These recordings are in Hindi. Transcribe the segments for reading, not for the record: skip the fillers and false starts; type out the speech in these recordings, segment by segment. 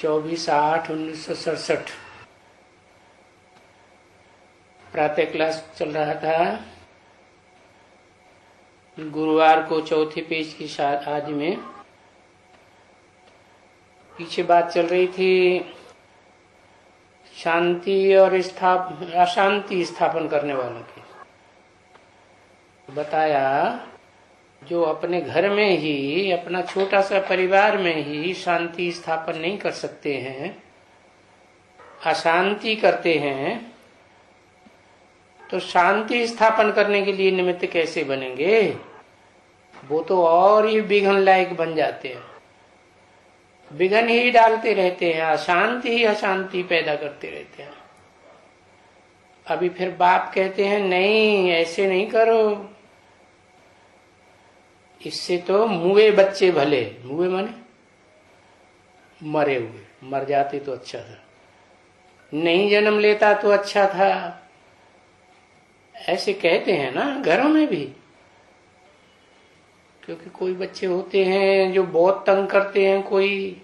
24/8/1967 प्रातः क्लास चल रहा था। गुरुवार को चौथे पेज की आज में पीछे बात चल रही थी शांति और अशांति स्थापन करने वालों की। बताया जो अपने घर में ही, अपना छोटा सा परिवार में ही शांति स्थापन नहीं कर सकते हैं, अशांति करते हैं, तो शांति स्थापन करने के लिए निमित्त कैसे बनेंगे? वो तो और ही विघ्न लायक बन जाते हैं, विघ्न ही डालते रहते हैं, अशांति ही अशांति पैदा करते रहते हैं। अभी फिर बाप कहते हैं नहीं ऐसे नहीं करो, इससे तो मुए बच्चे भले, मुए माने मरे हुए, मर जाते तो अच्छा था, नहीं जन्म लेता तो अच्छा था, ऐसे कहते हैं ना घरों में भी। क्योंकि कोई बच्चे होते हैं जो बहुत तंग करते हैं कोई,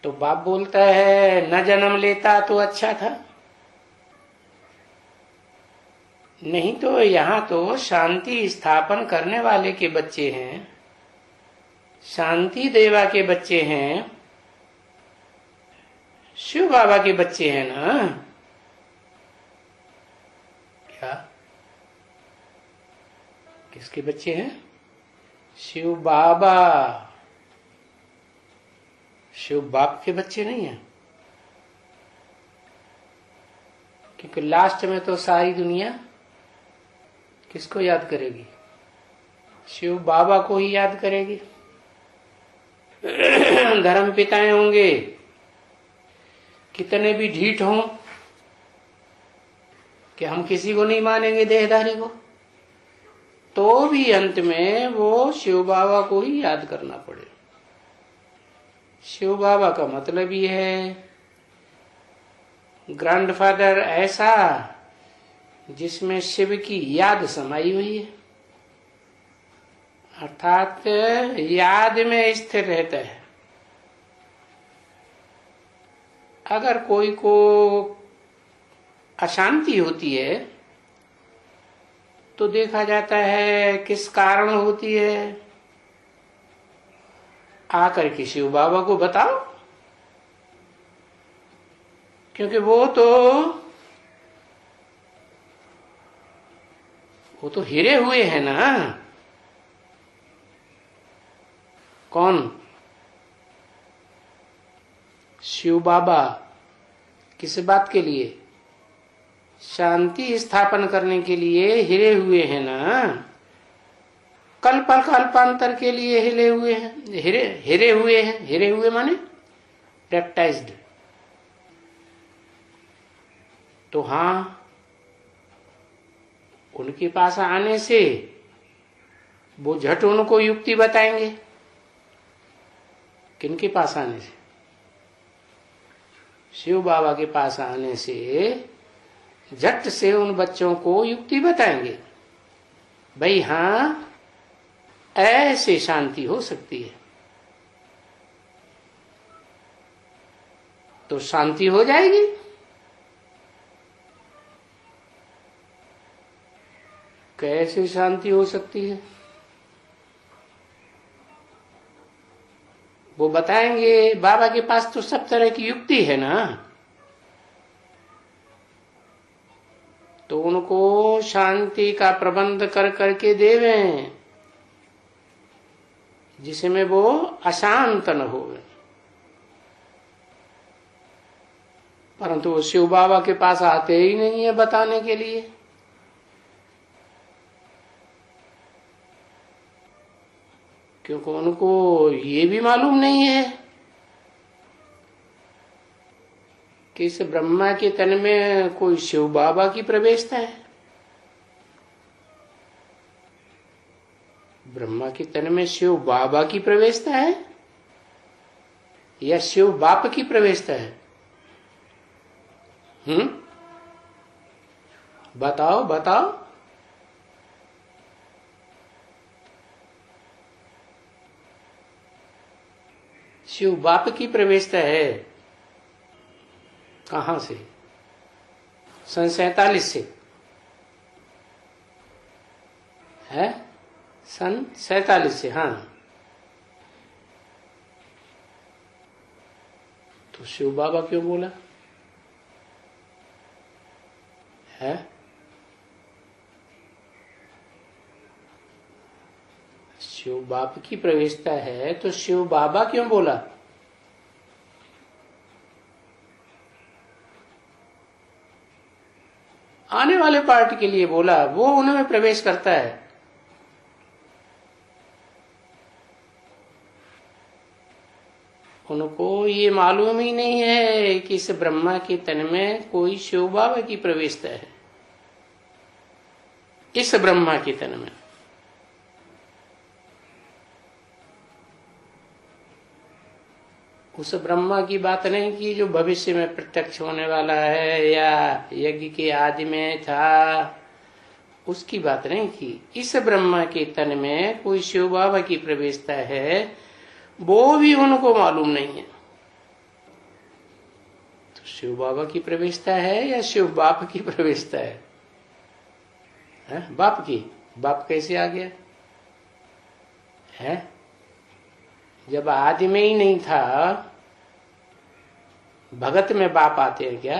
तो बाप बोलता है न जन्म लेता तो अच्छा था। नहीं तो यहाँ तो शांति स्थापन करने वाले के बच्चे हैं, शांति देवा के बच्चे हैं, शिव बाबा के बच्चे हैं ना। क्या किसके बच्चे हैं? शिव बाबा, शिव बाप के बच्चे नहीं हैं। क्योंकि लास्ट में तो सारी दुनिया किसको याद करेगी? शिव बाबा को ही याद करेगी। धर्म पिताएं होंगे कितने भी ढीठ हों कि हम किसी को नहीं मानेंगे देहधारी को, तो भी अंत में वो शिव बाबा को ही याद करना पड़े। शिव बाबा का मतलब ये है ग्रैंडफादर ऐसा जिसमें शिव की याद समाई हुई है, अर्थात याद में स्थिर रहता है। अगर कोई को अशांति होती है तो देखा जाता है किस कारण होती है, आकर के शिव बाबा को बताओ। क्योंकि वो तो हिरे हुए हैं ना। कौन? शिव बाबा। किस बात के लिए? शांति स्थापन करने के लिए हिरे हुए हैं ना। कल्पांतर के लिए हिले हुए हैं, हिरे हुए हैं। हिरे हुए माने बैप्टाइज्ड। तो हाँ, उनके पास आने से वो झट उनको युक्ति बताएंगे। किनके पास आने से? शिव बाबा के पास आने से झट से उन बच्चों को युक्ति बताएंगे, भाई हाँ ऐसे शांति हो सकती है, तो शांति हो जाएगी। कैसे शांति हो सकती है वो बताएंगे। बाबा के पास तो सब तरह की युक्ति है ना, तो उनको शांति का प्रबंध कर करके देवें जिसमें वो अशांत न हो। परंतु वो शिव बाबा के पास आते ही नहीं है बताने के लिए। क्योंकि उनको ये भी मालूम नहीं है कि इस ब्रह्मा के तन में कोई शिव बाबा की प्रवेशता है। ब्रह्मा के तन में शिव बाबा की प्रवेशता है या शिव बाप की प्रवेशता है? बताओ बताओ। शिव बाप की प्रवेशता है। कहां से? सन 47 से है, सन 47 से। हाँ, तो शिव बाबा क्यों बोला है? शिव बाप की प्रवेशता है तो शिव बाबा क्यों बोला? आने वाले पार्ट के लिए बोला, वो उनमें प्रवेश करता है। उनको ये मालूम ही नहीं है कि इस ब्रह्मा के तन में कोई शिव बाबा की प्रवेशता है। इस ब्रह्मा के तन में उस ब्रह्मा की बात नहीं की जो भविष्य में प्रत्यक्ष होने वाला है या यज्ञ के आदि में था, उसकी बात नहीं की। इस ब्रह्मा के तन में कोई शिव बाबा की प्रवेशता है, वो भी उनको मालूम नहीं है। तो शिव बाबा की प्रवेशता है या शिव बाप की प्रवेशता है? बाप की। बाप कैसे आ गया है? जब आदि में ही नहीं था, भगत में बाप आते हैं क्या?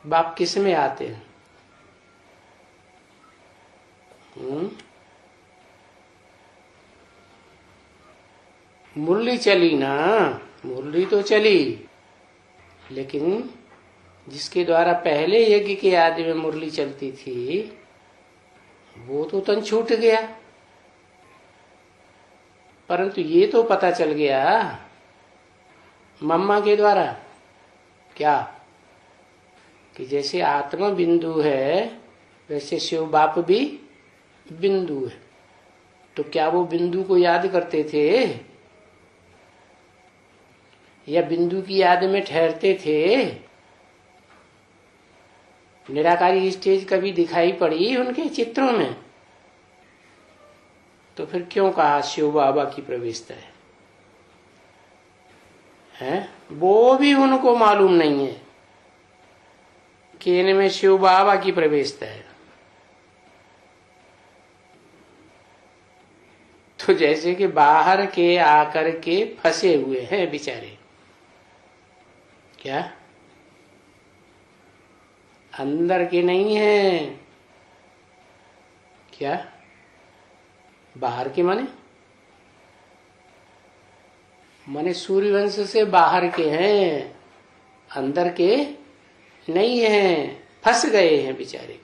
बाप किस में आते हैं? मुरली चली ना, मुरली तो चली, लेकिन जिसके द्वारा पहले यज्ञ के आदि में मुरली चलती थी, वो तो तन छूट गया। परंतु ये तो पता चल गया मम्मा के द्वारा क्या, कि जैसे आत्मा बिंदु है वैसे शिव बाप भी बिंदु है। तो क्या वो बिंदु को याद करते थे या बिंदु की याद में ठहरते थे? निराकारी स्टेज कभी दिखाई पड़ी उनके चित्रों में? तो फिर क्यों कहा शिव बाबा की प्रवेशता है? वो भी उनको मालूम नहीं है कि इनमें शिव बाबा की प्रवेशता है। तो जैसे कि बाहर के आकर के फंसे हुए हैं बेचारे, क्या अंदर के नहीं है? क्या बाहर के माने सूर्यवंश से बाहर के हैं, अंदर के नहीं हैं, फंस गए हैं बेचारे।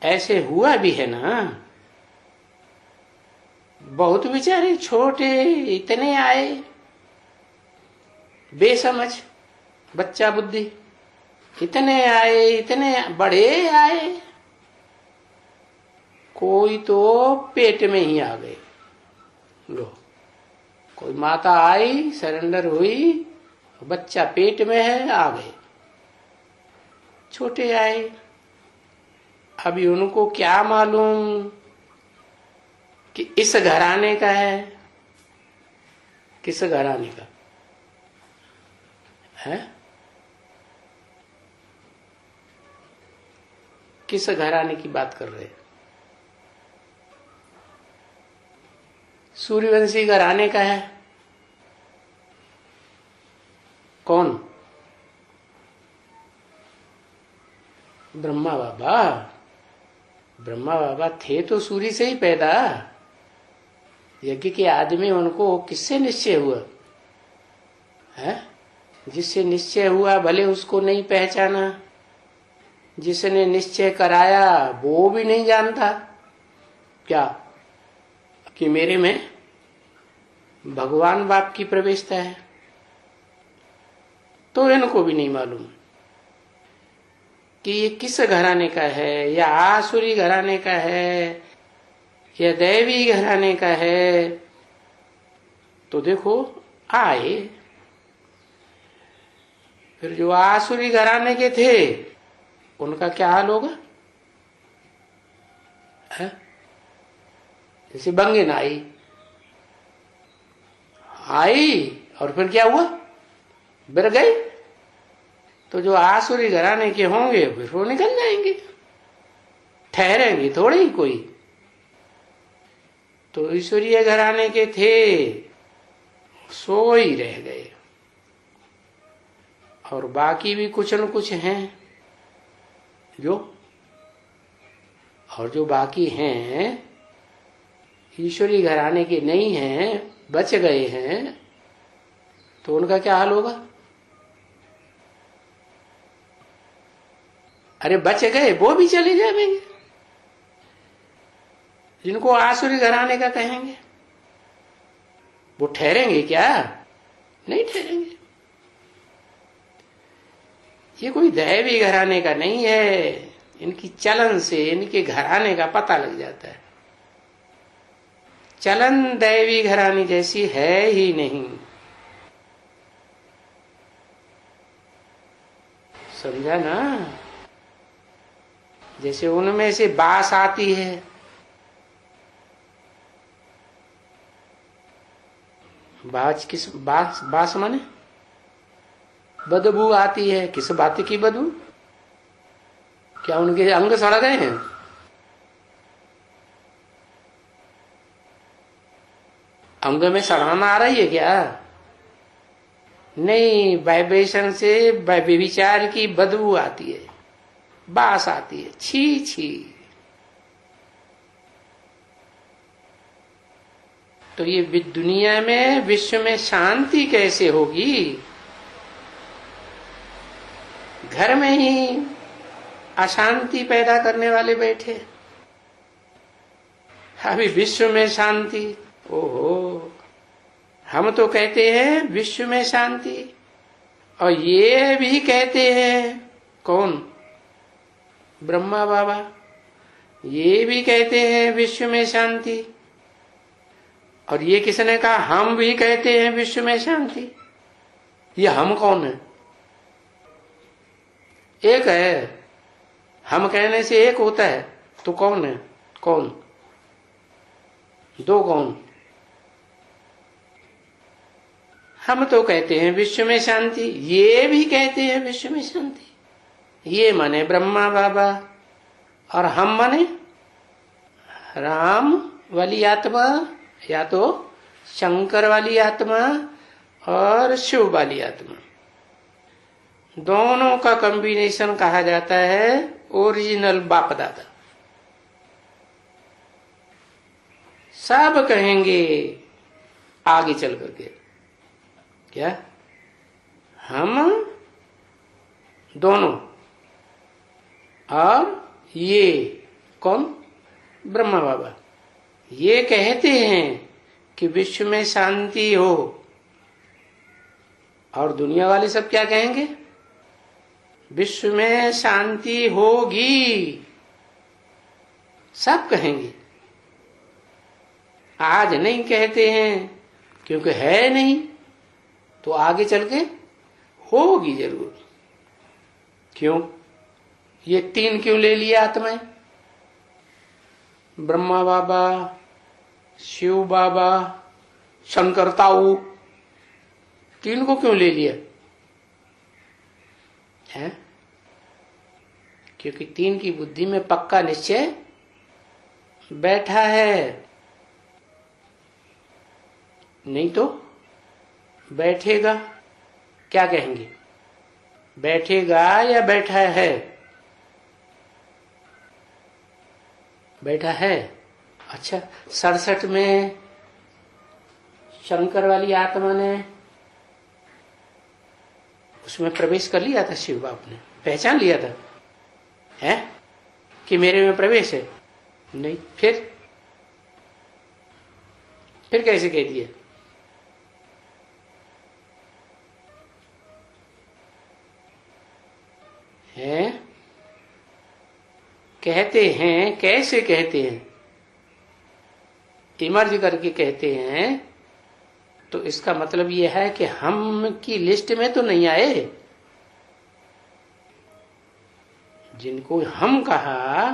ऐसे हुआ भी है ना, बहुत बेचारे छोटे इतने आए, बेसमझ बच्चा बुद्धि, इतने आए, इतने बड़े आए, कोई तो पेट में ही आ गए। लो, कोई माता आई, सरेंडर हुई, बच्चा पेट में है, आ गए। छोटे आए, अभी उनको क्या मालूम कि इस घराने का है। किस घराने का है? किस घराने की बात कर रहे हैं? सूर्यवंशी घराने का है। कौन? ब्रह्मा बाबा। ब्रह्मा बाबा थे तो सूर्य से ही पैदा। यज्ञ के आदमी उनको किससे निश्चय हुआ है? जिससे निश्चय हुआ भले उसको नहीं पहचाना, जिसने निश्चय कराया वो भी नहीं जानता क्या कि मेरे में भगवान बाप की प्रवेशता है। तो इनको भी नहीं मालूम कि ये किस घराने का है, या आसुरी घराने का है या दैवी घराने का है। तो देखो आए, फिर जो आसुरी घराने के थे उनका क्या हाल होगा? जैसे बंगिन आई और फिर क्या हुआ, बिर गई। तो जो आसुरी घराने के होंगे फिर वो निकल जाएंगे, ठहरेंगे थोड़े ही कोई। तो ईश्वरीय घराने के थे, सो ही रह गए। और बाकी भी कुछ न कुछ हैं जो बाकी हैं ईश्वरीय घराने के नहीं हैं, बच गए हैं, तो उनका क्या हाल होगा? अरे बच गए वो भी चले जाएंगे, जिनको आसुरी घराने का कहेंगे वो ठहरेंगे क्या? नहीं ठहरेंगे। ये कोई दैवी घराने का नहीं है, इनकी चलन से इनके घराने का पता लग जाता है। चलन दैवी घरानी जैसी है ही नहीं, समझा ना? जैसे उनमें से बास आती है, बास माने बदबू आती है। किस बात की बदबू? क्या उनके अंग सड़ गए हैं? अंग में सड़ाना आ रही है क्या? नहीं, वाइब्रेशन से विचार की बदबू आती है, बास आती है, छी छी। तो ये दुनिया में विश्व में शांति कैसे होगी? घर में ही अशांति पैदा करने वाले बैठे। अभी विश्व में शांति, ओहो, हम तो कहते हैं विश्व में शांति, और ये भी कहते हैं कौन? ब्रह्मा बाबा ये भी कहते हैं विश्व में शांति। और ये किसने कहा? हम भी कहते हैं विश्व में शांति। ये हम कौन है? एक है, हम कहने से एक होता है, तो कौन है? कौन? दो कौन? हम तो कहते हैं विश्व में शांति, ये भी कहते हैं विश्व में शांति। ये माने ब्रह्मा बाबा, और हम माने राम वाली आत्मा, या तो शंकर वाली आत्मा और शिव वाली आत्मा। दोनों का कॉम्बिनेशन कहा जाता है ओरिजिनल बाप दादा। सब कहेंगे आगे चल करके, क्या हम दोनों, और ये कौन? ब्रह्मा बाबा ये कहते हैं कि विश्व में शांति हो। और दुनिया वाले सब क्या कहेंगे? विश्व में शांति होगी, सब कहेंगे। आज नहीं कहते हैं क्योंकि है नहीं, तो आगे चल के होगी जरूर। क्यों? ये तीन क्यों ले लिया आत्माएं? ब्रह्मा बाबा, शिव बाबा, शंकर ताऊ, तीन को क्यों ले लिया है? क्योंकि तीन की बुद्धि में पक्का निश्चय बैठा है। नहीं तो बैठेगा, क्या कहेंगे? बैठेगा या बैठा है? बैठा है। अच्छा, 67 में शंकर वाली आत्मा ने उसमें प्रवेश कर लिया था, शिव बाप ने पहचान लिया था है कि मेरे में प्रवेश है। नहीं, फिर कैसे कह दिया? है कहते हैं, कैसे कहते हैं? इमर्ज करके कहते हैं। तो इसका मतलब यह है कि हम की लिस्ट में तो नहीं आए। जिनको हम कहा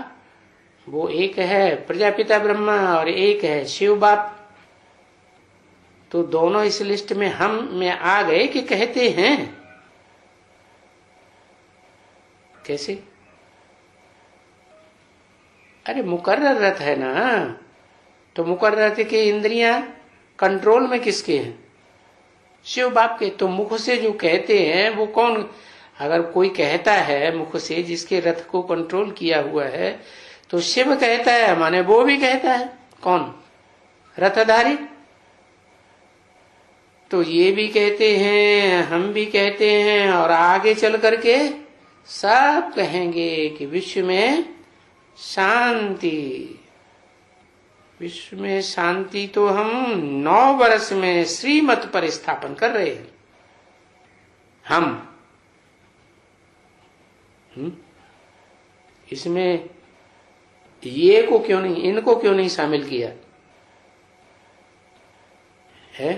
वो एक है प्रजापिता ब्रह्मा और एक है शिव बाप। तो दोनों इस लिस्ट में हम में आ गए कि कहते हैं। कैसे? अरे मुकर्रर रथ है ना, तो मुकर्रर रथ के इंद्रियां कंट्रोल में किसके हैं? शिव बाप के। तो मुख से जो कहते हैं वो कौन? अगर कोई कहता है मुख से जिसके रथ को कंट्रोल किया हुआ है तो शिव कहता है, माने वो भी कहता है। कौन? रथधारी। तो ये भी कहते हैं, हम भी कहते हैं, और आगे चल करके सब कहेंगे कि विश्व में शांति। विश्व में शांति तो हम 9 वर्ष में श्रीमत पर स्थापन कर रहे हैं। हम इसमें ये को क्यों नहीं, इनको क्यों नहीं शामिल किया है?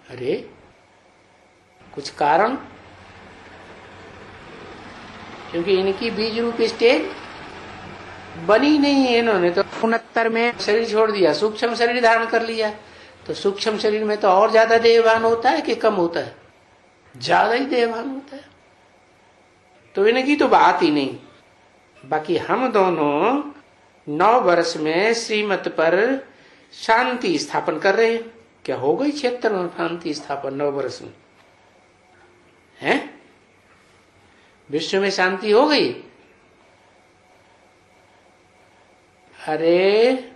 अरे कुछ कारण? क्योंकि इनकी बीज रूप स्टेज बनी नहीं है। इन्होंने तो 69 में शरीर छोड़ दिया, सूक्ष्म शरीर धारण कर लिया। तो सूक्ष्म शरीर में तो और ज्यादा देहभान होता है कि कम होता है? ज्यादा ही देहभान होता है। तो इनकी तो बात ही नहीं। बाकी हम दोनों 9 वर्ष में श्रीमत पर शांति स्थापन कर रहे हैं। क्या हो गई 76 में शांति स्थापन 9 वर्ष में? है? विश्व में शांति हो गई? अरे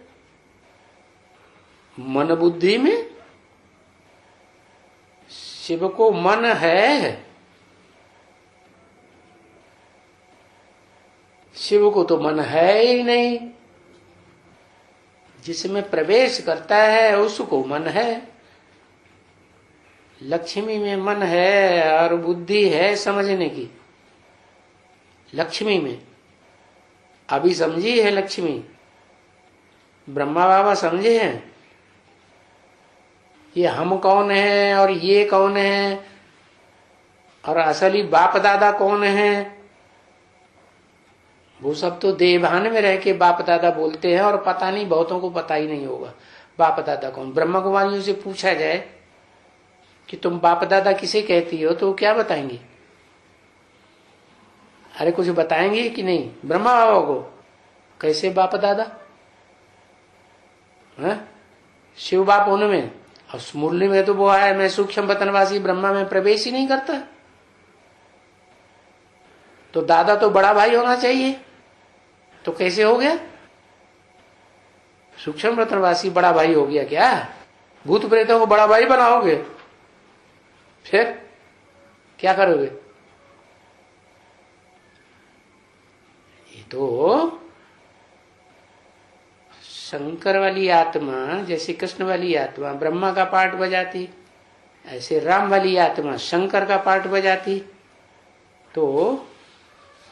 मन बुद्धि में? शिव को मन है, शिव को तो मन है ही नहीं। जिसमें प्रवेश करता है उसको मन है। लक्ष्मी में मन है और बुद्धि है समझने की। लक्ष्मी में अभी समझी है लक्ष्मी, ब्रह्मा बाबा समझे हैं ये हम कौन है और ये कौन है और असली बाप दादा कौन है। वो सब तो देवभान में रह के बाप दादा बोलते हैं और पता नहीं, बहुतों को पता ही नहीं होगा बाप दादा कौन। ब्रह्मा कुमारियों से पूछा जाए कि तुम बाप दादा किसे कहती हो तो क्या बताएंगे? अरे कुछ बताएंगे कि नहीं ब्रह्मा बाबा को? कैसे बाप दादा? शिव बाप उनमें और मुरली में तो वो है मैं सूक्ष्म वतनवासी ब्रह्मा में प्रवेश ही नहीं करता। तो दादा तो बड़ा भाई होना चाहिए, तो कैसे हो गया? सूक्ष्म वतनवासी बड़ा भाई हो गया क्या? भूत प्रेतों को बड़ा भाई बनाओगे? फिर क्या करोगे? ये तो शंकर वाली आत्मा जैसे कृष्ण वाली आत्मा ब्रह्मा का पार्ट बजाती, ऐसे राम वाली आत्मा शंकर का पार्ट बजाती। तो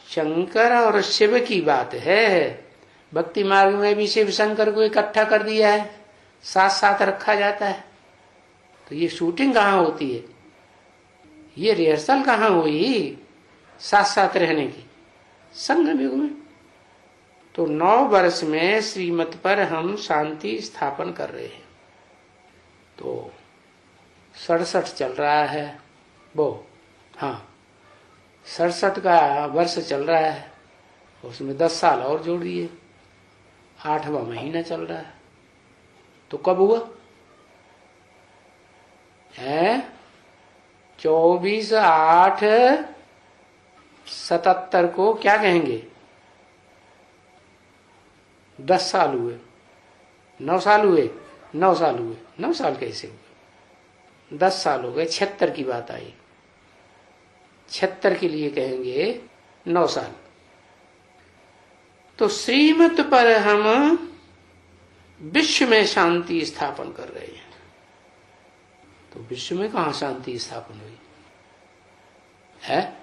शंकर और शिव की बात है। भक्ति मार्ग में भी शिव शंकर को इकट्ठा कर दिया है, साथ साथ रखा जाता है। तो ये शूटिंग कहाँ होती है? ये रिहर्सल कहाँ हुई साथ साथ रहने की? संगम युग में। तो 9 वर्ष में श्रीमत पर हम शांति स्थापन कर रहे हैं। तो 67 चल रहा है वो, हाँ 67 का वर्ष चल रहा है। उसमें 10 साल और जोड़ दिए, 8वां महीना चल रहा है। तो कब हुआ है? 24/8/77 को क्या कहेंगे? 10 साल हुए, 9 साल हुए, 9 साल हुए, 9 साल कैसे हुए? 10 साल हो गए। 76 की बात आई, 76 के लिए कहेंगे 9 साल। तो श्रीमत पर हम विश्व में शांति स्थापन कर रहे हैं। तो विश्व में कहां शांति स्थापन हुई है?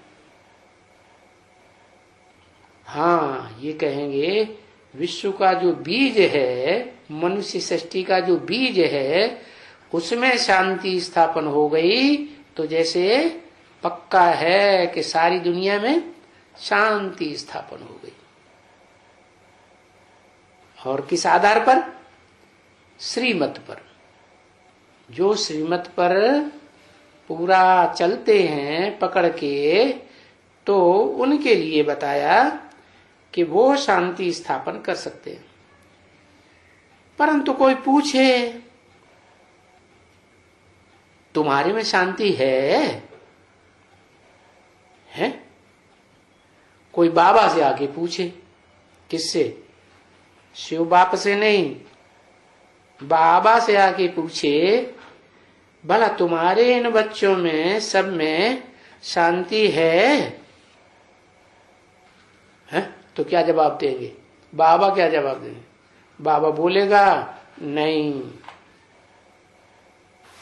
हाँ, ये कहेंगे विश्व का जो बीज है, मनुष्य सृष्टि का जो बीज है, उसमें शांति स्थापन हो गई। तो जैसे पक्का है कि सारी दुनिया में शांति स्थापन हो गई। और किस आधार पर? श्रीमत पर। जो श्रीमत पर पूरा चलते हैं पकड़ के, तो उनके लिए बताया कि वो शांति स्थापन कर सकते हैं। परंतु कोई पूछे तुम्हारे में शांति है? कोई बाबा से आके पूछे, किससे? शिव बाप से नहीं, बाबा से आके पूछे भला तुम्हारे इन बच्चों में सब में शांति है? तो क्या जवाब देंगे? बाबा क्या जवाब देंगे? बाबा बोलेगा नहीं।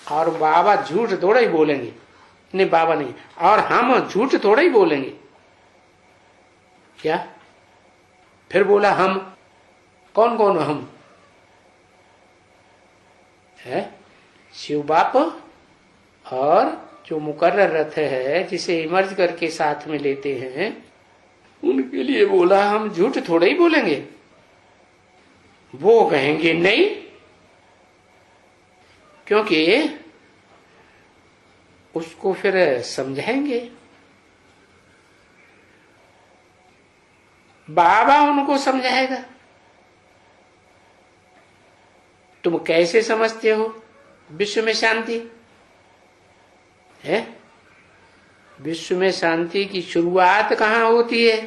और बाबा झूठ थोड़ा ही बोलेंगे, नहीं बाबा नहीं, और हम झूठ थोड़ा ही बोलेंगे। क्या? फिर बोला हम, कौन कौन हम है? शिव बाप और जो मुकर्रर रथ है जिसे इमर्ज करके साथ में लेते हैं, उनके लिए बोला हम झूठ थोड़ा ही बोलेंगे। वो कहेंगे नहीं, क्योंकि उसको फिर समझाएंगे। बाबा उनको समझाएगा। तुम कैसे समझते हो विश्व में शांति है? विश्व में शांति की शुरुआत कहाँ होती है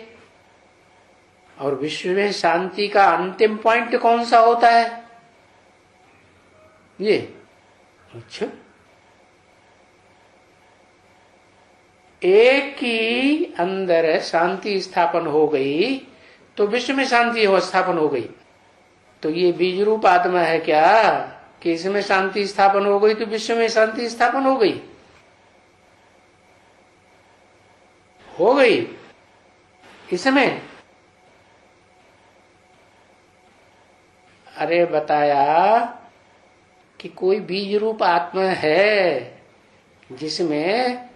और विश्व में शांति का अंतिम पॉइंट कौन सा होता है? ये अच्छा, एक ही अंदर शांति स्थापन हो गई तो विश्व में शांति स्थापन हो गई। तो ये बीज रूप आत्मा है क्या कि इसमें शांति स्थापन हो गई तो विश्व में शांति स्थापन हो गई? हो गई इसमें? अरे बताया कि कोई बीज रूप आत्मा है जिसमें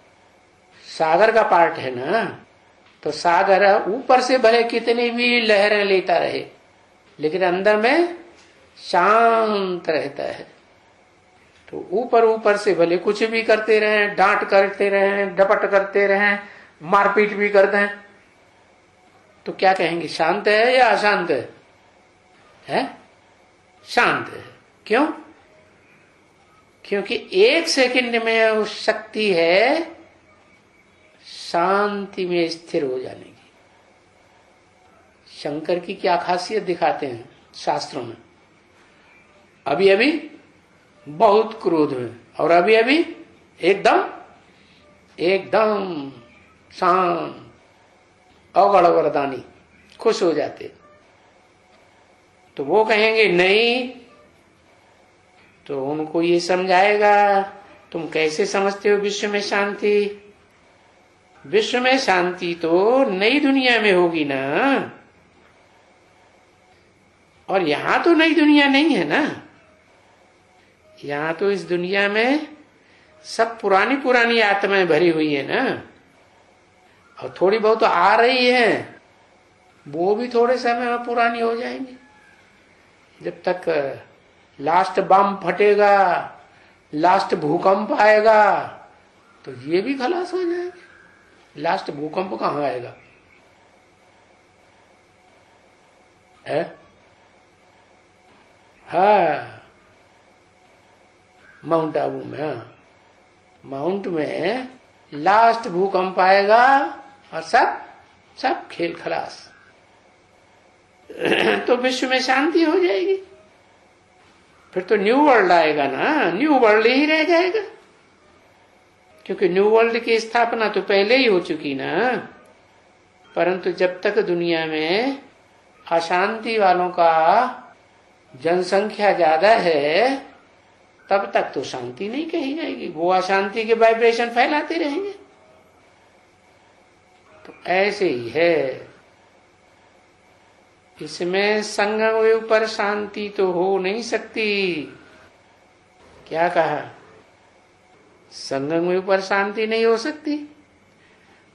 सागर का पार्ट है ना, तो सागर ऊपर से भले कितनी भी लहरें लेता रहे लेकिन अंदर में शांत रहता है। तो ऊपर ऊपर से भले कुछ भी करते रहें, डांट करते रहें, डपट करते रहें, मारपीट भी करते हैं, तो क्या कहेंगे? शांत है या अशांत है? शांत है। क्यों? क्योंकि एक सेकंड में उस शक्ति है शांति में स्थिर हो जाने की। शंकर की क्या खासियत दिखाते हैं शास्त्रों में? अभी अभी बहुत क्रोध में और अभी अभी एकदम एकदम शांत, अगड़ वरदानी, खुश हो जाते। तो वो कहेंगे नहीं, तो उनको ये समझाएगा तुम कैसे समझते हो विश्व में शांति? विश्व में शांति तो नई दुनिया में होगी ना, और यहां तो नई दुनिया नहीं है ना। यहां तो इस दुनिया में सब पुरानी पुरानी आत्माएं भरी हुई है ना, और थोड़ी बहुत तो आ रही है, वो भी थोड़े समय में पुरानी हो जाएंगी। जब तक लास्ट बम फटेगा, लास्ट भूकंप आएगा, तो ये भी खलास हो जाएंगे। लास्ट भूकंप कहाँ आएगा है? हाँ, माउंट आबू में। हाँ, माउंट में लास्ट भूकंप आएगा और सब खेल खलास। तो विश्व में शांति हो जाएगी। फिर तो न्यू वर्ल्ड आएगा ना, न्यू वर्ल्ड ही रह जाएगा, क्योंकि न्यू वर्ल्ड की स्थापना तो पहले ही हो चुकी ना। परंतु जब तक दुनिया में अशांति वालों का जनसंख्या ज्यादा है, तब तक तो शांति नहीं कही जाएगी। वो अशांति के वाइब्रेशन फैलाते रहेंगे। तो ऐसे ही है, इसमें संगम के ऊपर शांति तो हो नहीं सकती। क्या कहा? संगम के ऊपर शांति नहीं हो सकती।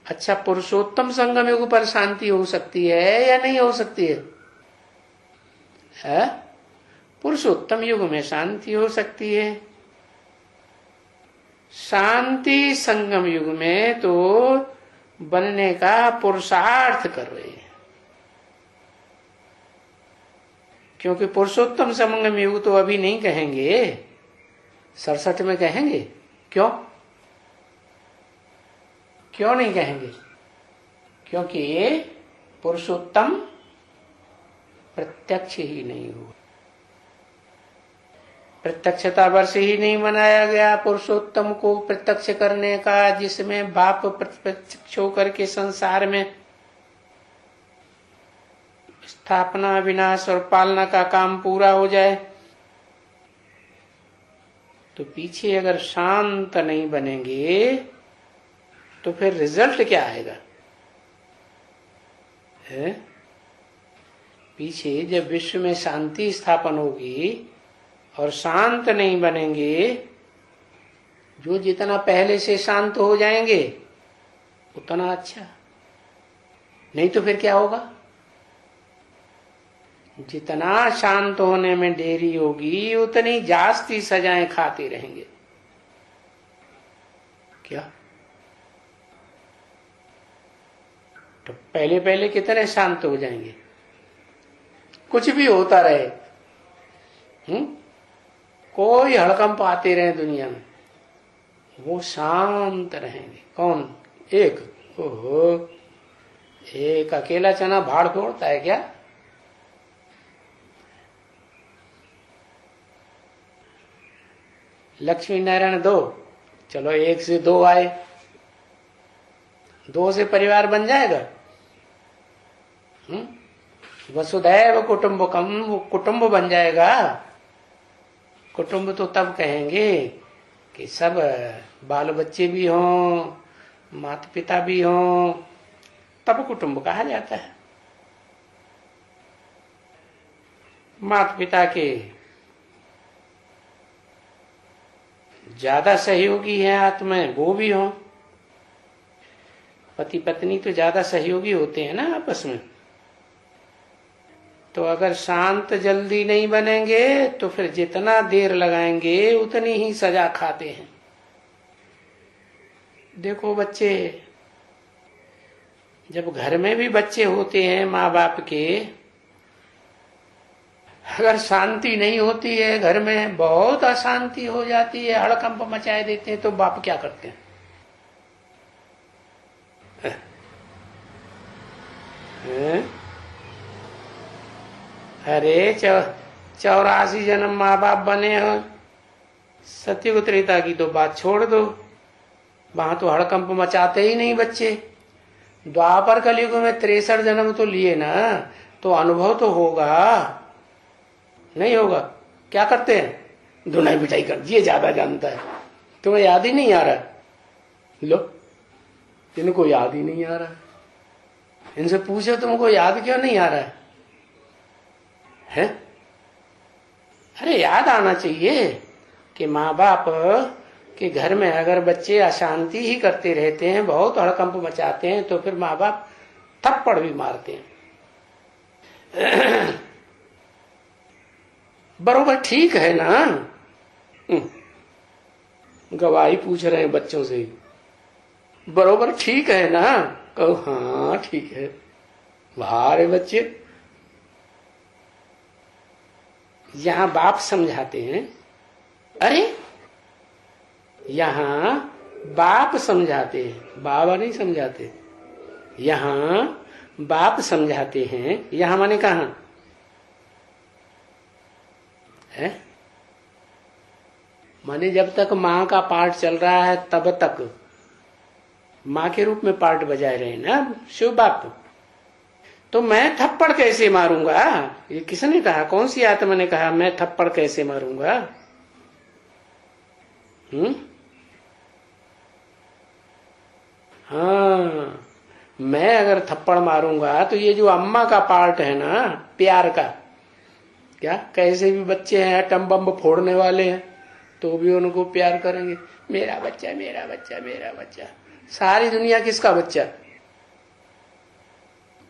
अच्छा, पुरुषोत्तम संगम के ऊपर शांति हो सकती है या नहीं हो सकती है? है? पुरुषोत्तम युग में शांति हो सकती है। शांति संगम युग में तो बनने का पुरुषार्थ कर रहे हैं, क्योंकि पुरुषोत्तम संगम युग तो अभी नहीं कहेंगे, 67 में कहेंगे। क्यों नहीं कहेंगे? क्योंकि ये पुरुषोत्तम प्रत्यक्ष ही नहीं हुआ, प्रत्यक्षता वर्ष ही नहीं मनाया गया पुरुषोत्तम को प्रत्यक्ष करने का, जिसमें बाप प्रत्यक्ष होकर के संसार में स्थापना, विनाश और पालना का काम पूरा हो जाए। तो पीछे अगर शांत नहीं बनेंगे तो फिर रिजल्ट क्या आएगा? है? पीछे जब विश्व में शांति स्थापन होगी और शांत नहीं बनेंगे, जो जितना पहले से शांत हो जाएंगे उतना अच्छा, नहीं तो फिर क्या होगा? जितना शांत होने में देरी होगी उतनी जास्ती सजाएं खाते रहेंगे। क्या? तो पहले पहले कितने शांत हो जाएंगे, कुछ भी होता रहे, कोई हड़कंप आते रहे दुनिया में, वो शांत रहेंगे। कौन? एक। ओहो, एक अकेला चना भाड़ फोड़ता है क्या? लक्ष्मी नारायण 2, चलो 1 से 2 आए, 2 से परिवार बन जाएगा। वसुधैव कुटुंबकम, वो कुटुंब बन जाएगा। कुटुंब तो तब कहेंगे कि सब बाल बच्चे भी हों, माता पिता भी हों, तब कुटुंब कहा जाता है। माता पिता के ज्यादा सहयोगी है हाथ में, वो भी हों। पति पत्नी तो ज्यादा सहयोगी होते हैं ना आपस में। तो अगर शांत जल्दी नहीं बनेंगे तो फिर जितना देर लगाएंगे उतनी ही सजा खाते हैं। देखो बच्चे, जब घर में भी बच्चे होते हैं माँ बाप के, अगर शांति नहीं होती है घर में, बहुत अशांति हो जाती है, हड़कंप मचाए देते हैं, तो बाप क्या करते हैं? अरे 84 जन्म माँ बाप बने हो, सत्ययुग त्रेता की तो बात छोड़ दो, वहां तो हड़कंप मचाते ही नहीं बच्चे। द्वापर कलयुग में 63 जन्म तो लिए ना, तो अनुभव तो होगा, नहीं होगा? क्या करते हैं? धुनाई पिटाई कर, ये ज्यादा जानता है, तुम्हें याद ही नहीं आ रहा। लो, इनको याद ही नहीं आ रहा, इनसे पूछो तुमको याद क्यों नहीं आ रहा है? अरे याद आना चाहिए कि माँ बाप के घर में अगर बच्चे अशांति ही करते रहते हैं, बहुत हड़कंप मचाते हैं, तो फिर माँ बाप थप्पड़ भी मारते हैं। बरोबर ठीक है ना? गवाही पूछ रहे हैं बच्चों से, बरोबर ठीक है ना? कहो हाँ ठीक है। वाह बच्चे, यहां बाप समझाते हैं। अरे यहां बाप समझाते हैं, बाबा नहीं समझाते। यहां बाप समझाते हैं, यहां माने कहां है? माने जब तक माँ का पार्ट चल रहा है तब तक माँ के रूप में पार्ट बजाए रहे ना शिव बाप। तो मैं थप्पड़ कैसे मारूंगा? ये किसने कहा? कौन सी आत्मा ने कहा मैं थप्पड़ कैसे मारूंगा? हाँ, मैं अगर थप्पड़ मारूंगा तो ये जो अम्मा का पार्ट है ना प्यार का, क्या कैसे भी बच्चे हैं टम बम फोड़ने वाले हैं तो भी उनको प्यार करेंगे, मेरा बच्चा मेरा बच्चा मेरा बच्चा। सारी दुनिया किसका बच्चा?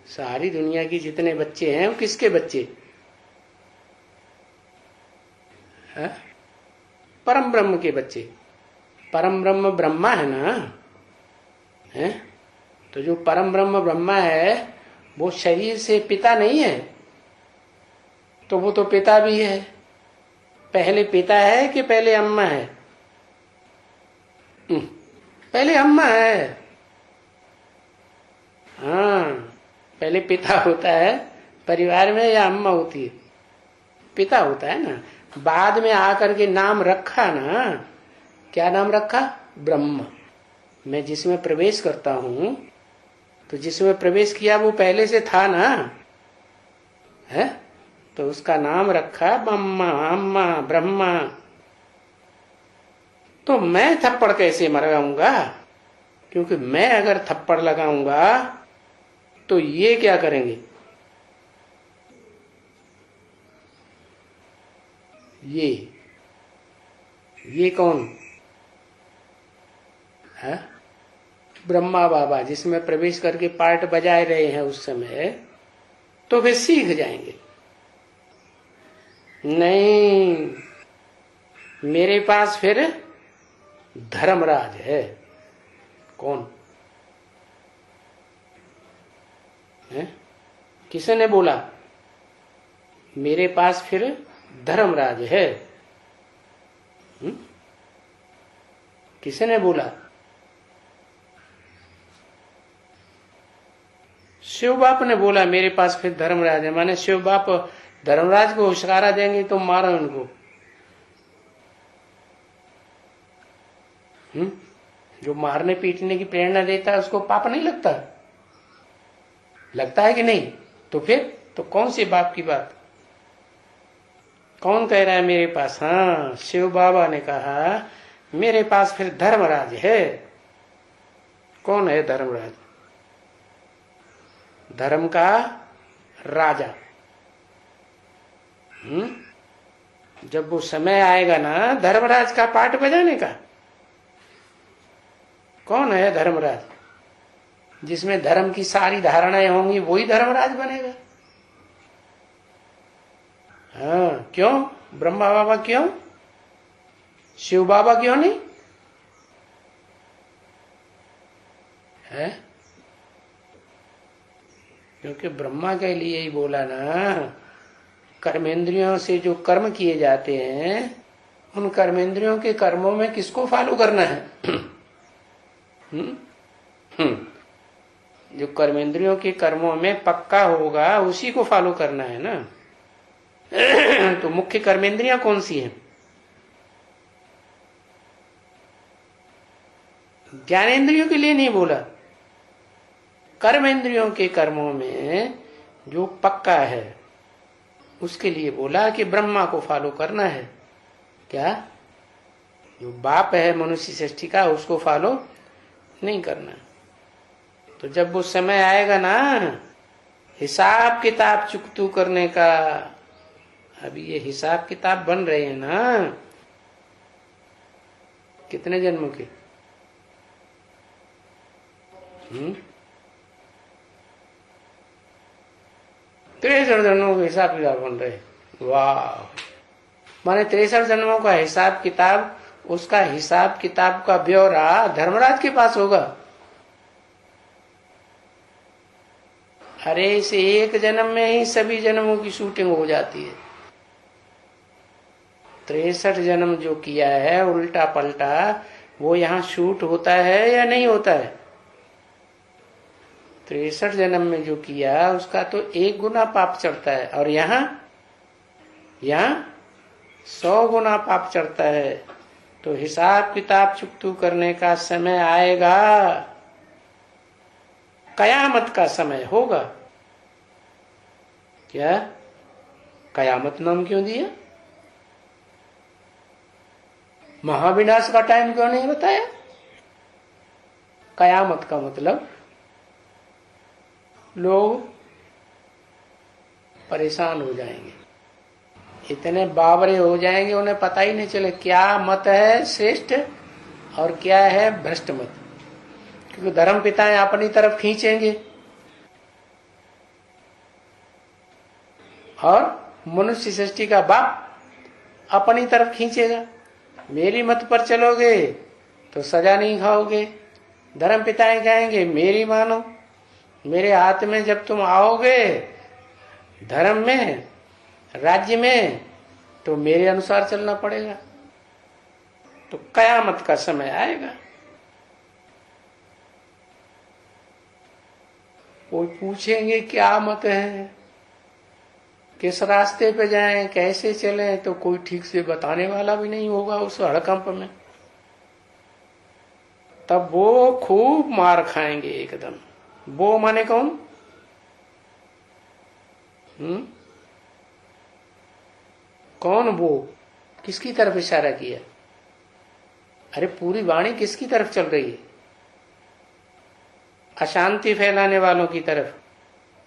सारी दुनिया की जितने बच्चे हैं वो किसके बच्चे? है? परम ब्रह्म के बच्चे। परम ब्रह्म ब्रह्मा है ना, है? तो जो परम ब्रह्म ब्रह्मा है वो शरीर से पिता नहीं है, तो वो तो पिता भी है। पहले पिता है कि पहले अम्मा है? पहले अम्मा है। हाँ, पहले पिता होता है परिवार में या अम्मा होती है? पिता होता है ना। बाद में आकर के नाम रखा ना, क्या नाम रखा? ब्रह्म। मैं जिसमें प्रवेश करता हूं, तो जिसमें प्रवेश किया वो पहले से था ना, है? तो उसका नाम रखा ब्रह्मा, अम्मा, ब्रह्मा। तो मैं थप्पड़ कैसे लगाऊंगा? क्योंकि मैं अगर थप्पड़ लगाऊंगा तो ये क्या करेंगे? ये कौन है? ब्रह्मा बाबा, जिसमें प्रवेश करके पार्ट बजाए रहे हैं उस समय, तो वे सीख जाएंगे। नहीं, मेरे पास फिर धर्मराज है। कौन है? किसने बोला? मेरे पास फिर धर्मराज है। किसने बोला? शिव बाप ने बोला मेरे पास फिर धर्मराज है। माने शिव बाप धर्मराज को इशारा देंगे तो मारो उनको। जो मारने पीटने की प्रेरणा देता है उसको पाप नहीं लगता? लगता है कि नहीं? तो फिर तो कौन सी बाप की बात? कौन कह रहा है मेरे पास? हाँ, शिव बाबा ने कहा मेरे पास फिर धर्मराज है। कौन है धर्मराज? धर्म का राजा। जब वो समय आएगा ना धर्मराज का पाठ बजाने का, कौन है धर्मराज? जिसमें धर्म की सारी धारणाएं होंगी वही धर्मराज बनेगा। हाँ, क्यों? ब्रह्मा बाबा क्यों? शिव बाबा क्यों नहीं है? क्योंकि ब्रह्मा के लिए ही बोला ना, कर्मेंद्रियों से जो कर्म किए जाते हैं उन कर्मेंद्रियों के कर्मों में किसको फॉलो करना है? जो कर्मेंद्रियों के कर्मों में पक्का होगा उसी को फॉलो करना है ना। तो मुख्य कर्मेंद्रियां कौन सी हैं? ज्ञानेंद्रियों के लिए नहीं बोला, कर्मेंद्रियों के कर्मों में जो पक्का है उसके लिए बोला कि ब्रह्मा को फॉलो करना है। क्या? जो बाप है मनुष्य सृष्टि का उसको फॉलो नहीं करना। तो जब वो समय आएगा ना हिसाब किताब चुकतू करने का, अभी ये हिसाब किताब बन रहे हैं ना, कितने जन्मों के? 63 जन्मों के हिसाब किताब बन रहे। वाह! माने 63 जन्मों का हिसाब किताब, उसका हिसाब किताब का ब्यौरा धर्मराज के पास होगा। अरे इस एक जन्म में ही सभी जन्मों की शूटिंग हो जाती है। 63 जन्म जो किया है उल्टा पलटा, वो यहाँ शूट होता है या नहीं होता है? 63 जन्म में जो किया उसका तो 1 गुना पाप चढ़ता है, और यहाँ 100 गुना पाप चढ़ता है। तो हिसाब किताब चुकतू करने का समय आएगा, कयामत का समय होगा। क्या? कयामत नाम क्यों दिया? महाविनाश का टाइम क्यों नहीं बताया? कयामत का मतलब लोग परेशान हो जाएंगे, इतने बावरे हो जाएंगे उन्हें पता ही नहीं चले क्या मत है श्रेष्ठ और क्या है भ्रष्ट मत। क्योंकि धर्म पिताएं अपनी तरफ खींचेंगे और मनुष्य सृष्टि का बाप अपनी तरफ खींचेगा। मेरी मत पर चलोगे तो सजा नहीं खाओगे। धर्म पिताएं कहेंगे मेरी मानो, मेरे हाथ में जब तुम आओगे धर्म में, राज्य में, तो मेरे अनुसार चलना पड़ेगा। तो कयामत का समय आएगा। कोई पूछेंगे क्या मत है, किस रास्ते पे जाएं, कैसे चलें, तो कोई ठीक से बताने वाला भी नहीं होगा उस हड़कंप में। तब वो खूब मार खाएंगे एकदम। वो माने कौन? कौन वो? किसकी तरफ इशारा किया? अरे पूरी वाणी किसकी तरफ चल रही है? अशांति फैलाने वालों की तरफ।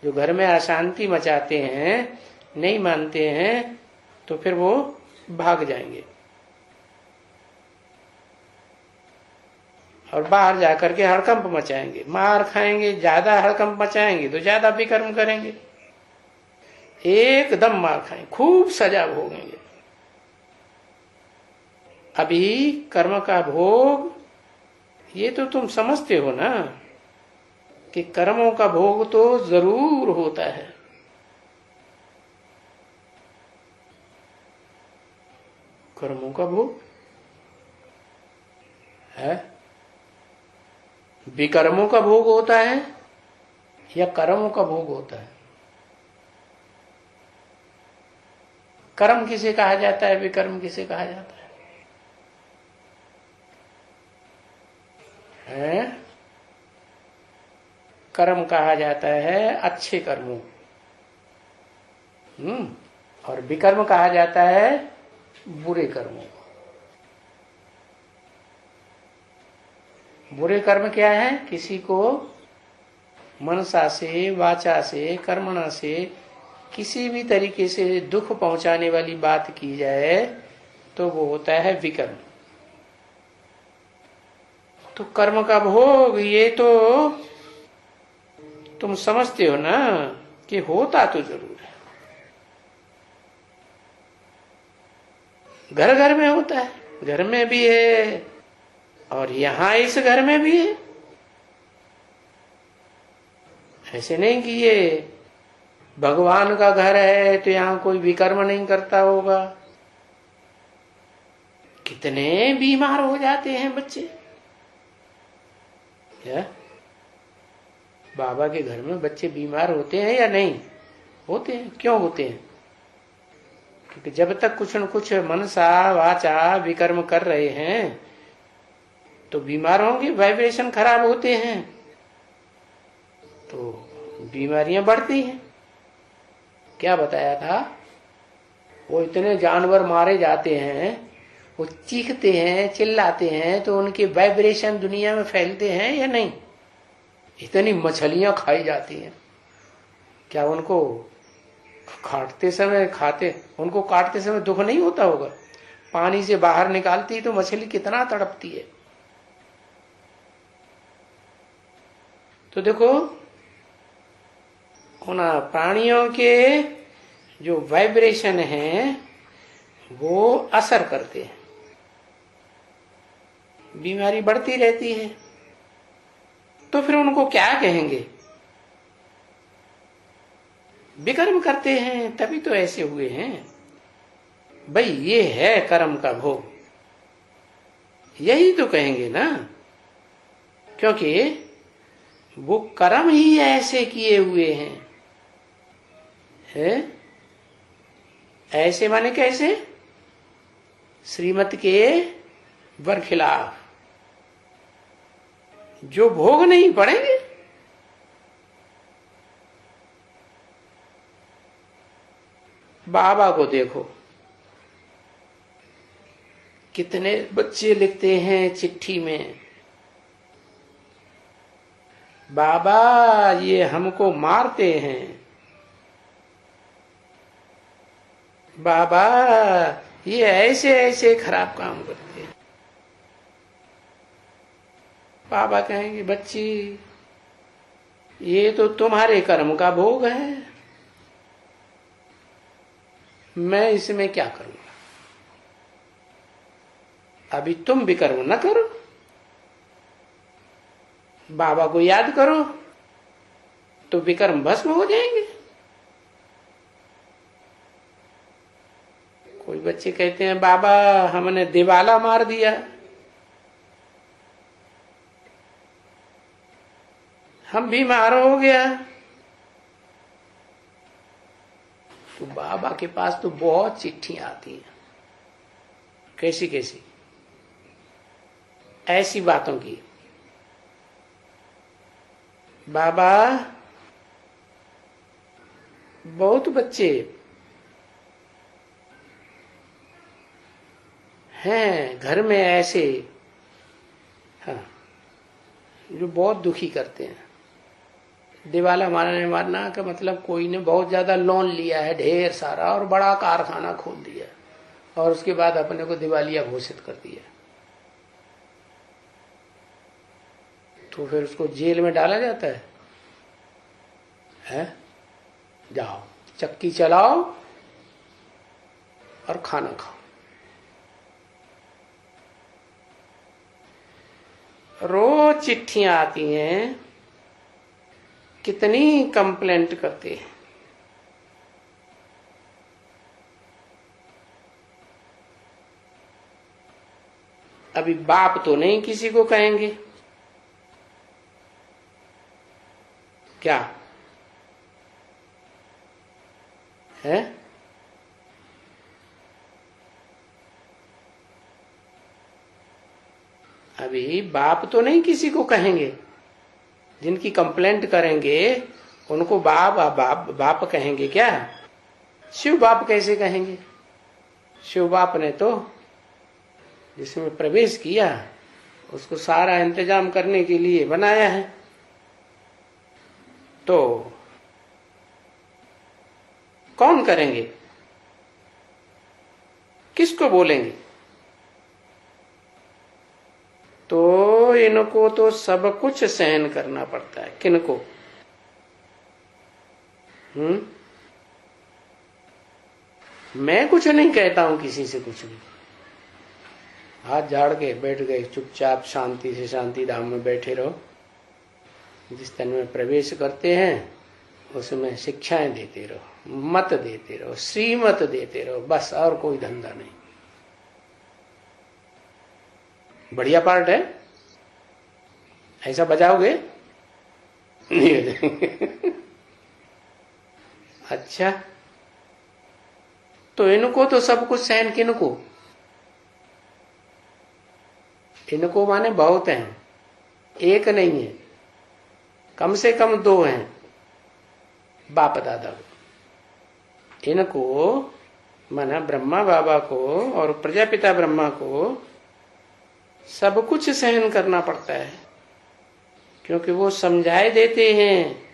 जो घर में अशांति मचाते हैं, नहीं मानते हैं, तो फिर वो भाग जाएंगे और बाहर जाकर के हड़कंप मचाएंगे, मार खाएंगे। ज्यादा हड़कंप मचाएंगे तो ज्यादा विकर्म करेंगे। एकदम मार खाएंगे, खूब सजा भोगेंगे। अभी कर्म का भोग ये तो तुम समझते हो ना कि कर्मों का भोग तो जरूर होता है। कर्मों का भोग है, विकर्मों का भोग होता है या कर्मों का भोग होता है? कर्म किसे कहा जाता है, विकर्म किसे कहा जाता है? कर्म कहा जाता है अच्छे कर्मों, और विकर्म कहा जाता है बुरे कर्मों। बुरे कर्म क्या है? किसी को मनसा से, वाचा से, कर्मणा से किसी भी तरीके से दुख पहुंचाने वाली बात की जाए तो वो होता है विकर्म। तो कर्म का भोग ये तो तुम समझते हो ना कि होता तो जरूर है, घर घर में होता है। घर में भी है और यहां इस घर में भी है। ऐसे नहीं कि ये भगवान का घर है तो यहां कोई विकर्म नहीं करता होगा। कितने बीमार हो जाते हैं बच्चे। क्या बाबा के घर में बच्चे बीमार होते हैं या नहीं होते हैं? क्यों होते हैं? क्योंकि जब तक कुछ न कुछ मनसा वाचा विकर्म कर रहे हैं तो बीमार होंगे, वाइब्रेशन खराब होते हैं तो बीमारियां बढ़ती हैं। क्या बताया था? वो इतने जानवर मारे जाते हैं, वो चीखते हैं, चिल्लाते हैं, तो उनके वाइब्रेशन दुनिया में फैलते हैं या नहीं? इतनी मछलियां खाई जाती हैं, क्या उनको काटते समय दुख नहीं होता होगा? पानी से बाहर निकालती तो मछली कितना तड़पती है। तो देखो उन प्राणियों के जो वाइब्रेशन हैं वो असर करते हैं, बीमारी बढ़ती रहती है। तो फिर उनको क्या कहेंगे? विकर्म करते हैं तभी तो ऐसे हुए हैं। भाई ये है कर्म का भोग, यही तो कहेंगे ना, क्योंकि वो कर्म ही ऐसे किए हुए हैं। है? ऐसे माने कैसे? श्रीमत के बरखिलाफ जो भोग नहीं पड़ेंगे। बाबा को देखो, कितने बच्चे लिखते हैं चिट्ठी में, बाबा ये हमको मारते हैं, बाबा ये ऐसे ऐसे खराब काम करते हैं। बाबा कहेंगे बच्ची ये तो तुम्हारे कर्म का भोग है, मैं इसमें क्या करूंगा? अभी तुम विकर्म न करो, बाबा को याद करो तो विकर्म भस्म हो जाएंगे। कोई बच्चे कहते हैं बाबा हमने दिवाला मार दिया, हम बीमार हो गया। तो बाबा के पास तो बहुत चिट्ठियां आती हैं, कैसी कैसी ऐसी बातों की। बाबा बहुत बच्चे हैं घर में ऐसे, हाँ, जो बहुत दुखी करते हैं। दिवाला मारना का मतलब कोई ने बहुत ज्यादा लोन लिया है ढेर सारा और बड़ा कारखाना खोल दिया और उसके बाद अपने को दिवालिया घोषित कर दिया, तो फिर उसको जेल में डाला जाता है? जाओ चक्की चलाओ और खाना खाओ। रोज चिट्ठियां आती हैं, कितनी कंप्लेंट करते हैं। अभी बाप तो नहीं किसी को कहेंगे, क्या है? अभी बाप तो नहीं किसी को कहेंगे, जिनकी कंप्लेंट करेंगे उनको बाप कहेंगे क्या? शिव बाप कैसे कहेंगे? शिव बाप ने तो जिसमें प्रवेश किया उसको सारा इंतजाम करने के लिए बनाया है, तो कौन करेंगे? किसको बोलेंगे? तो इनको तो सब कुछ सहन करना पड़ता है। किनको? मैं कुछ नहीं कहता हूं किसी से कुछ भी, हाथ झाड़ के बैठ गए चुपचाप शांति से शांति धाम में बैठे रहो। जिस तन में प्रवेश करते हैं उसमें शिक्षाएं देते रहो, मत देते रहो, श्रीमत देते रहो, बस और कोई धंधा नहीं। बढ़िया पार्ट है, ऐसा बजाओगे नहीं हो जाएंगे। अच्छा, तो इनको तो सब कुछ सहन, किनको? इनको माने बहुत हैं, एक नहीं है, कम से कम दो हैं बाप दादा। इनको माना ब्रह्मा बाबा को और प्रजापिता ब्रह्मा को सब कुछ सहन करना पड़ता है, क्योंकि वो समझाए देते हैं?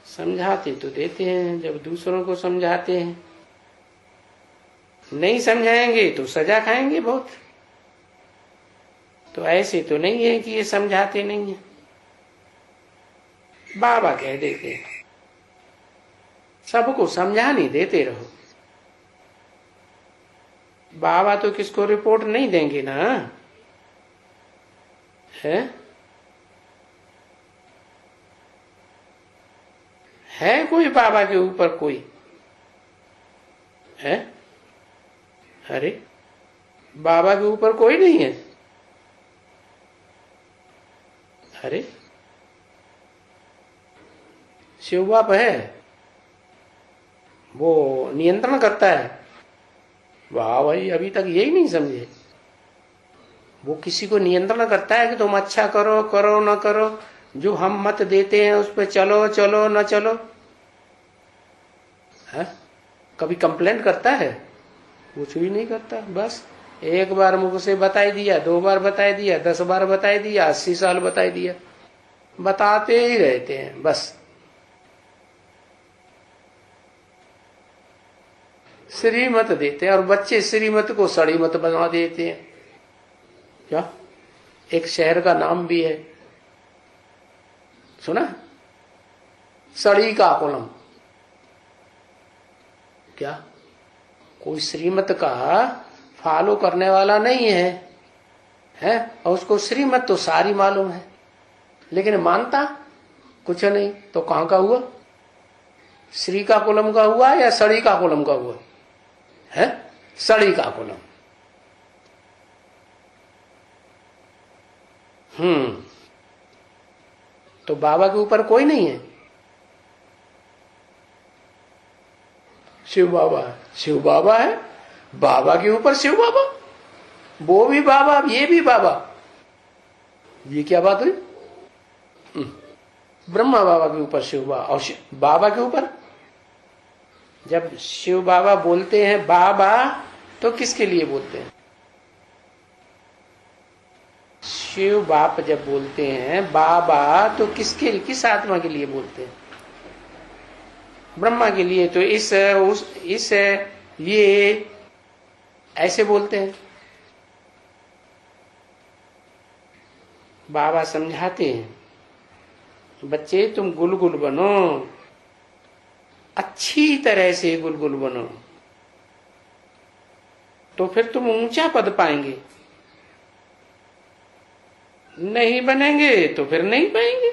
समझाते तो देते हैं, जब दूसरों को समझाते हैं, नहीं समझाएंगे तो सजा खाएंगे बहुत। तो ऐसे तो नहीं है कि ये समझाते नहीं है, बाबा कह देते हैं सबको समझा नहीं देते रहो। बाबा तो किसको रिपोर्ट नहीं देंगे ना, है कोई बाबा के ऊपर कोई है? अरे बाबा के ऊपर कोई नहीं है। अरे शिव बाप है, वो नियंत्रण करता है। वाह भाई, अभी तक यही नहीं समझे। वो किसी को नियंत्रण करता है कि तुम अच्छा करो करो न करो, जो हम मत देते हैं उस पर चलो चलो न चलो, है? कभी कंप्लेंट करता है? कुछ भी नहीं करता। बस एक बार मुख से बताई दिया, 2 बार बताई दिया, 10 बार बताई दिया, 80 साल बताई दिया, बताते ही रहते हैं बस। श्रीमत देते हैं, और बच्चे श्रीमत को सड़ी मत बना देते हैं। क्या? एक शहर का नाम भी है, सुना? सड़ी का कुलम। क्या? कोई श्रीमत का फॉलो करने वाला नहीं है, है? और उसको श्रीमत तो सारी मालूम है, लेकिन मानता कुछ नहीं। तो कहां का हुआ? श्रीकाकुलम का हुआ या सड़ीकाकुलम का हुआ? है सड़ीकाकुलम। तो बाबा के ऊपर कोई नहीं है। शिव बाबा है, शिव बाबा है, बाबा के ऊपर शिव बाबा, वो भी बाबा ये भी बाबा। ये क्या बात हुई? ब्रह्मा बाबा के ऊपर शिव बाबा और बाबा के ऊपर। जब शिव बाबा बोलते हैं बाबा तो किसके लिए बोलते हैं? शिव बाप जब बोलते हैं बाबा तो किस आत्मा के लिए बोलते हैं? ब्रह्मा के लिए। तो इस ये ऐसे बोलते हैं। बाबा समझाते हैं बच्चे तुम गुलगुल बनो, अच्छी तरह से गुलगुल बनो, तो फिर तुम ऊंचा पद पाएंगे। नहीं बनेंगे तो फिर नहीं पाएंगे।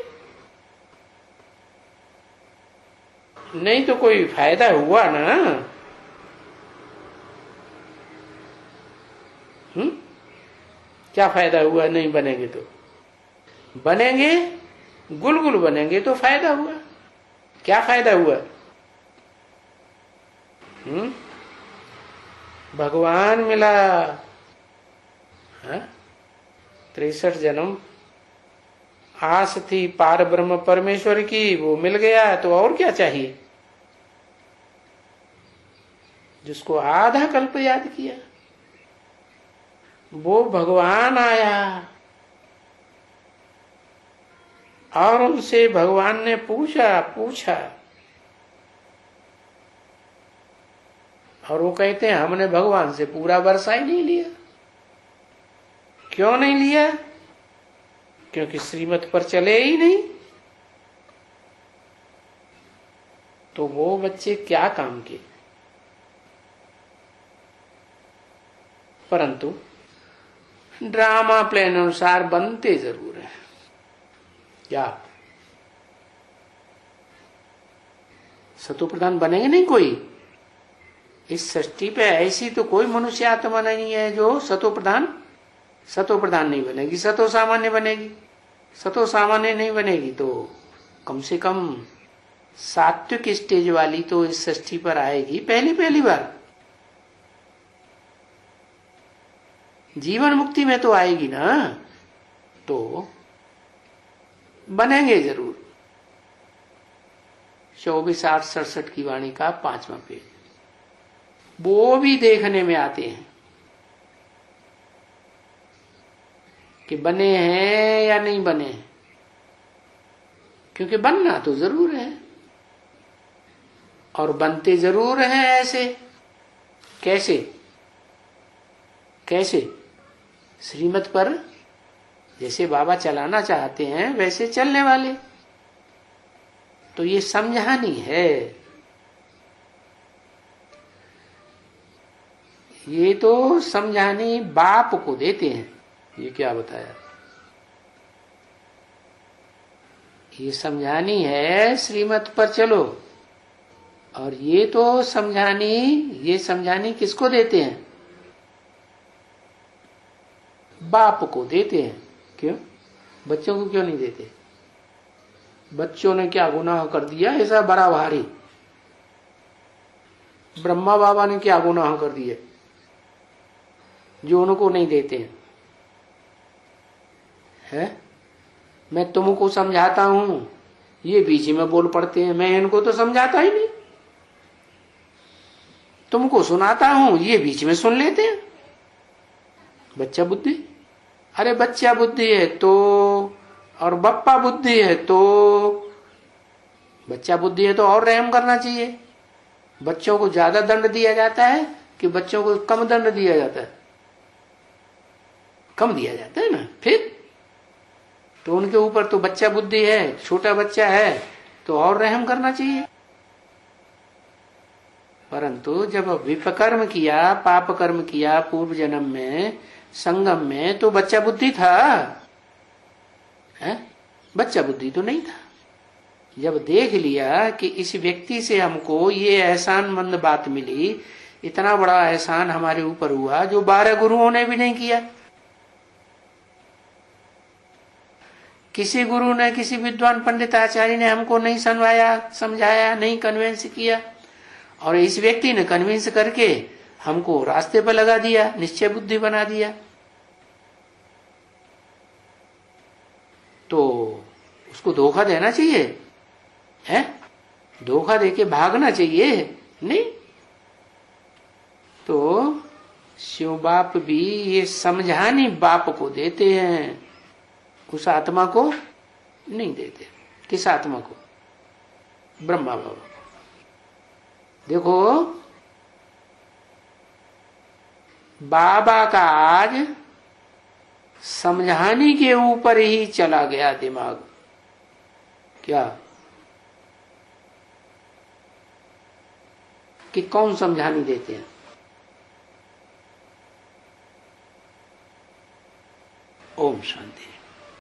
नहीं तो कोई फायदा हुआ ना। क्या फायदा हुआ नहीं बनेंगे तो? बनेंगे, गुलगुल बनेंगे तो फायदा हुआ। क्या फायदा हुआ? भगवान मिला, 63 जन्म आस थी पार ब्रह्म परमेश्वर की, वो मिल गया तो और क्या चाहिए? जिसको आधा कल्प याद किया वो भगवान आया और उनसे भगवान ने पूछा और वो कहते हैं हमने भगवान से पूरा वर्षा ही नहीं लिया। क्यों नहीं लिया? क्योंकि श्रीमत पर चले ही नहीं। तो वो बच्चे क्या काम के? परंतु ड्रामा प्लान अनुसार बनते जरूर है। क्या सतो प्रधान बनेंगे नहीं कोई? इस सृष्टि पे ऐसी तो कोई मनुष्य आत्मा नहीं है जो सतो प्रधान नहीं बनेगी। सतो सामान्य बनेगी। सतो सामान्य नहीं बनेगी तो कम से कम सात्विक स्टेज वाली तो इस सृष्टि पर आएगी पहली बार। जीवन मुक्ति में तो आएगी ना, तो बनेंगे जरूर। 24-8-67 की वाणी का 5वां पेज। वो भी देखने में आते हैं कि बने हैं या नहीं बने हैं, क्योंकि बनना तो जरूर है और बनते जरूर हैं। ऐसे कैसे श्रीमत पर जैसे बाबा चलाना चाहते हैं वैसे चलने वाले। तो ये समझानी है। ये तो समझानी बाप को देते हैं। ये क्या बताया? ये समझानी है श्रीमत पर चलो। और ये तो समझानी किसको देते हैं? बाप को देते हैं। क्यों? बच्चों को क्यों नहीं देते? बच्चों ने क्या गुनाह कर दिया ऐसा बड़ा भारी? ब्रह्मा बाबा ने क्या गुनाह कर दिए जो उनको नहीं देते हैं? मैं तुमको समझाता हूं, ये बीच में बोल पड़ते हैं। मैं इनको तो समझाता ही नहीं। तुमको सुनाता हूं, ये बीच में सुन लेते हैं। बच्चा बुद्धि। अरे बच्चा बुद्धि है तो और बप्पा बुद्धि है तो, बच्चा बुद्धि है तो और रहम करना चाहिए। बच्चों को ज्यादा दंड दिया जाता है कि बच्चों को कम दंड दिया जाता है? कम दिया जाता है ना। फिर तो उनके ऊपर तो बच्चा बुद्धि है, छोटा बच्चा है तो और रहम करना चाहिए। परंतु जब विपकर्म किया, पाप कर्म किया पूर्व जन्म में, संगम में, तो बच्चा बुद्धि था है? बच्चा बुद्धि तो नहीं था। जब देख लिया कि इस व्यक्ति से हमको ये एहसान मंद बात मिली, इतना बड़ा एहसान हमारे ऊपर हुआ जो 12 गुरुओं ने भी नहीं किया। किसी गुरु ने, किसी विद्वान पंडित आचार्य ने हमको नहीं समझाया, नहीं कन्विंस किया, और इस व्यक्ति ने कन्विंस करके हमको रास्ते पर लगा दिया, निश्चय बुद्धि बना दिया। तो उसको धोखा देना चाहिए है? धोखा देके भागना चाहिए नहीं। तो शिव बाप भी ये समझानी बाप को देते हैं, उस आत्मा को नहीं देते। किस आत्मा को? ब्रह्मा बाबा को। देखो बाबा का आज समझाने के ऊपर ही चला गया दिमाग। क्या कि कौन समझाने देते हैं? ओम शांति।